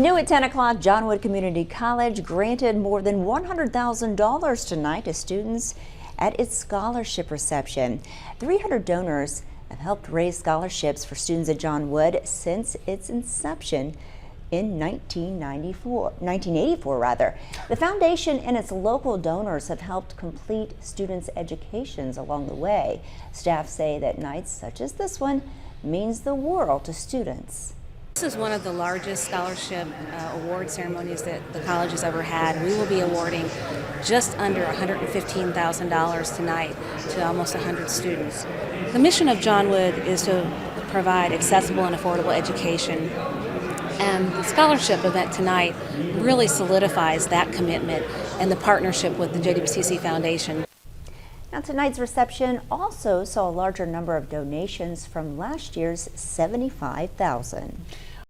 New at 10 o'clock, John Wood Community College granted more than $100,000 tonight to students at its scholarship reception. 300 donors have helped raise scholarships for students at John Wood since its inception in 1984 rather. The foundation and its local donors have helped complete students' educations along the way. Staff say that nights such as this one means the world to students. This is one of the largest scholarship award ceremonies that the college has ever had. We will be awarding just under $115,000 tonight to almost 100 students. The mission of John Wood is to provide accessible and affordable education. And the scholarship event tonight really solidifies that commitment and the partnership with the JWCC Foundation. Now, tonight's reception also saw a larger number of donations from last year's $75,000.